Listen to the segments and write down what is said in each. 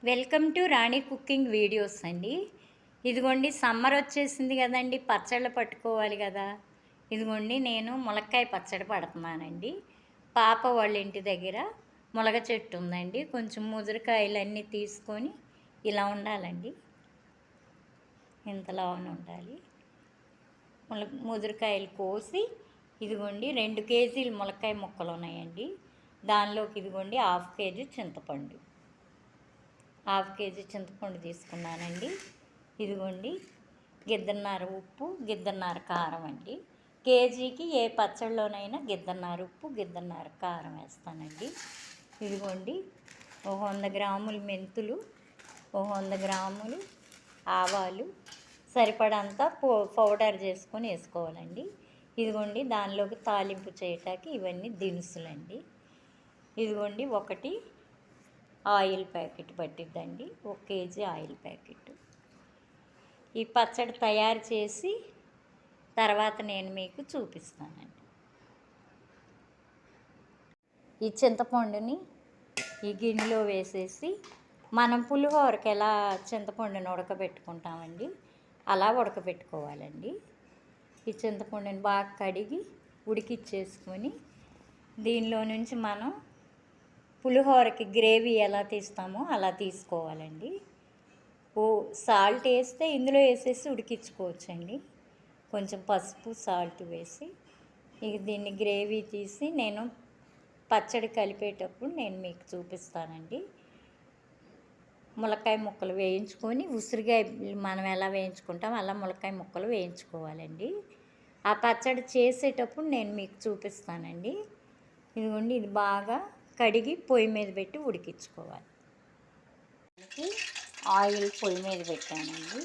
Welcome to Rani cooking videos అండి. ఇదిగోండి summer వచ్చేసింది కదండి, పచ్చళ్ళు పట్టుకోవాలి కదా. ఇదిగోండి నేను ములక్కాయ పచ్చడి పడుతున్నానండి. పాప వాళ్ళ ఇంటి దగ్గర ములగ చెట్టు ఉందండి. కొంచెం ముదురుకాయలన్నీ తీసుకొని ఇలా ఉండాలండి, ఇంతలా ఉండాలి. ముదురుకాయలు కోసి ఇదిగోండి 2 కేజీలు ములక్కాయ ముక్కలు ఉన్నాయండి. దానిలోకి ఇదిగోండి 1/2 కేజీ చింతపండు, 1/2 కేజీ చింతపండు తీసుకున్నానండి. ఇదిగోండి గిద్దన్నర ఉప్పు, గిద్దన్నర కారం అండి. కేజీకి ఏ పచ్చళ్ళలోనైనా గిద్దన్నర ఉప్పు, గిద్దన్నర కారం వేస్తానండి. ఇదిగోండి 100 గ్రాములు మెంతులు, 100 గ్రాములు ఆవాలు, సరిపడంతా పౌడర్ చేసుకొని వేసుకోవాలండి. ఇదిగోండి దానిలోకి తాలింపు చేయటానికి ఇవన్నీ దినుసులండి. ఇదిగోండి 1 ఆయిల్ ప్యాకెట్ పట్టిద్దండి, 1 కేజీ ఆయిల్ ప్యాకెట్. ఈ పచ్చడి తయారు చేసి తర్వాత నేను మీకు చూపిస్తానండి. ఈ చింతపండుని ఈ గిన్నెలో వేసేసి మనం పులిహోరకి ఎలా చింతపండుని ఉడకబెట్టుకుంటామండి అలా ఉడకబెట్టుకోవాలండి. ఈ చింతపండుని బాగా కడిగి ఉడికిచ్చేసుకొని దీనిలో నుంచి మనం పులిహోరకి గ్రేవీ ఎలా తీస్తామో అలా తీసుకోవాలండి. సాల్ట్ వేస్తే ఇందులో వేసేసి ఉడికించుకోవచ్చండి. కొంచెం పసుపు సాల్ట్ వేసి ఇక దీన్ని గ్రేవీ తీసి నేను పచ్చడి కలిపేటప్పుడు నేను మీకు చూపిస్తానండి. ములక్కాయ ముక్కలు వేయించుకొని ఉసిరికాయ మనం ఎలా వేయించుకుంటాం అలా ములక్కాయ ముక్కలు వేయించుకోవాలండి. ఆ పచ్చడి చేసేటప్పుడు నేను మీకు చూపిస్తానండి. ఇదిగోండి ఇది బాగా కడిగి పొయ్యి మీద పెట్టి ఉడికించుకోవాలి. ఆయిల్ పొయ్యి మీద పెట్టానండి.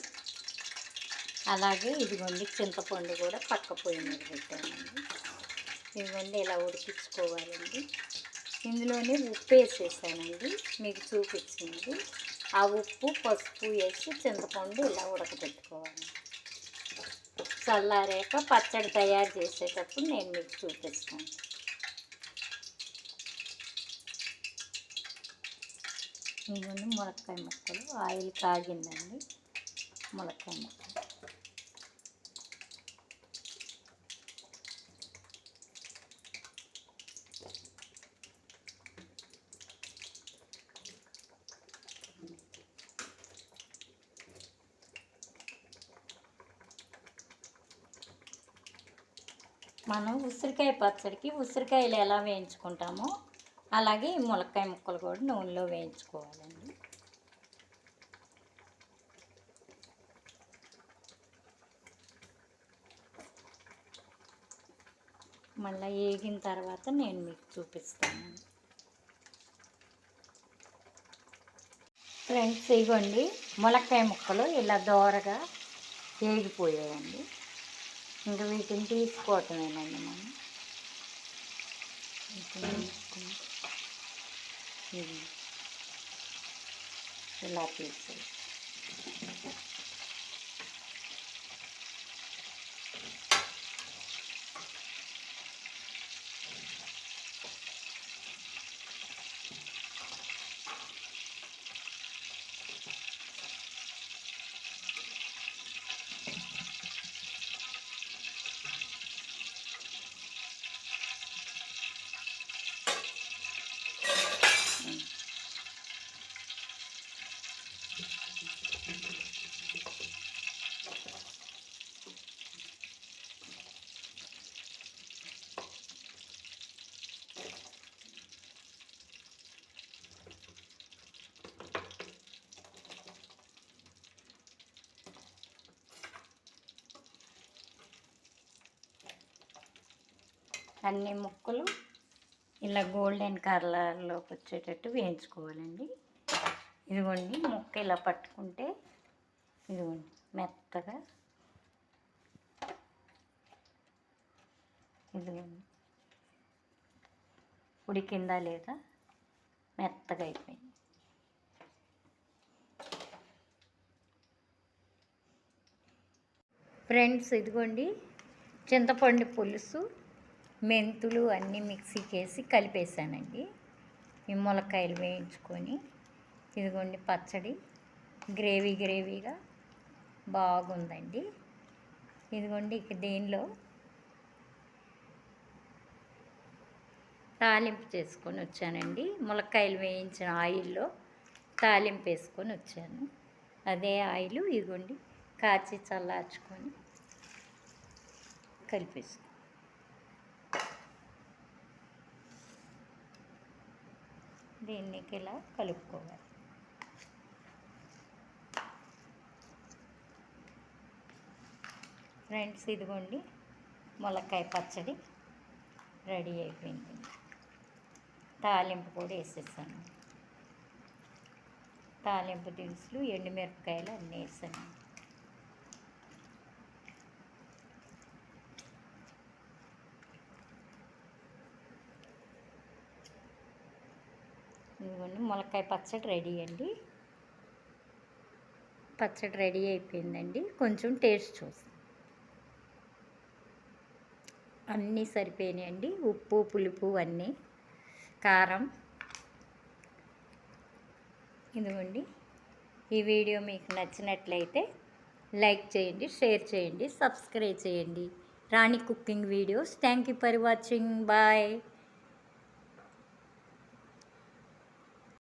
అలాగే ఇదిగోండి చింతపండు కూడా పక్క పొయ్యి మీద పెట్టానండి. ఇదిగోండి ఇలా ఉడికించుకోవాలండి. ఇందులోనే ఉప్పు వేసేసానండి, మీకు చూపించింది. ఆ ఉప్పు పసుపు వేసి చింతపండు ఇలా ఉడకబెట్టుకోవాలి. చల్లారాక పచ్చడి తయారు చేసేటప్పుడు నేను మీకు చూపిస్తాను. ఇవన్నీ ములక్కాయ ముక్కలు, ఆయిల్ కాగిందండి. ములక్కాయ ముక్కలు మనం ఉసిరికాయ పచ్చడికి ఉసిరికాయలు ఎలా వేయించుకుంటామో అలాగే ఈ ములక్కాయ ముక్కలు కూడా నూనెలో వేయించుకోవాలండి. మళ్ళీ వేగిన తర్వాత నేను మీకు చూపిస్తాను. ఫ్రెండ్స్ ఇవ్వండి ములక్కాయ ముక్కలు ఇలా దోరగా వేగిపోయాయండి. ఇంకా వీటిని తీసుకోవటమేనండి మనం. ఇలా తీసి అన్ని ముక్కలు ఇలా గోల్డెన్ కలర్లోకి వచ్చేటట్టు వేయించుకోవాలండి. ఇదిగోండి ముక్క ఇలా పట్టుకుంటే ఇదిగోండి మెత్తగా, ఇదిగోండి ఉడికిందా లేదా మెత్తగా అయిపోయింది. ఫ్రెండ్స్ ఇదిగోండి చింతపండు పులుసు మెంతులు అన్నీ మిక్సీకి వేసి కలిపేసానండి. ఈ ములక్కాయలు వేయించుకొని ఇదిగోండి పచ్చడి గ్రేవీగా బాగుందండి. ఇదిగోండి ఇక దీనిలో తాలింపు చేసుకొని వచ్చానండి. ములక్కాయలు వేయించిన ఆయిల్లో తాలింపు వేసుకొని వచ్చాను. అదే ఆయిల్ ఇదిగోండి కాచి చల్లార్చుకొని కలిపేసుకో. దీన్ని ఇలా కలుపుకోవాలి. ఫ్రెండ్స్ ఇదిగోండి ములక్కాయ పచ్చడి రెడీ అయిపోయింది. తాలింపు కూడా వేసేసాను. తాలింపు దినుసులు ఎండుమిరపకాయలు అన్నీ వేసాను. ఇదిగోండి ములక్కాయ పచ్చడి రెడీ అండి. పచ్చడి రెడీ అయిపోయిందండి. కొంచెం టేస్ట్ చూస్తాం. అన్నీ సరిపోయినాయండి. ఉప్పు పులుపు అన్నీ కారం. ఇదిగోండి ఈ వీడియో మీకు నచ్చినట్లయితే లైక్ చేయండి, షేర్ చేయండి, సబ్స్క్రైబ్ చేయండి. Rani cooking videos. Thank you for watching. Bye.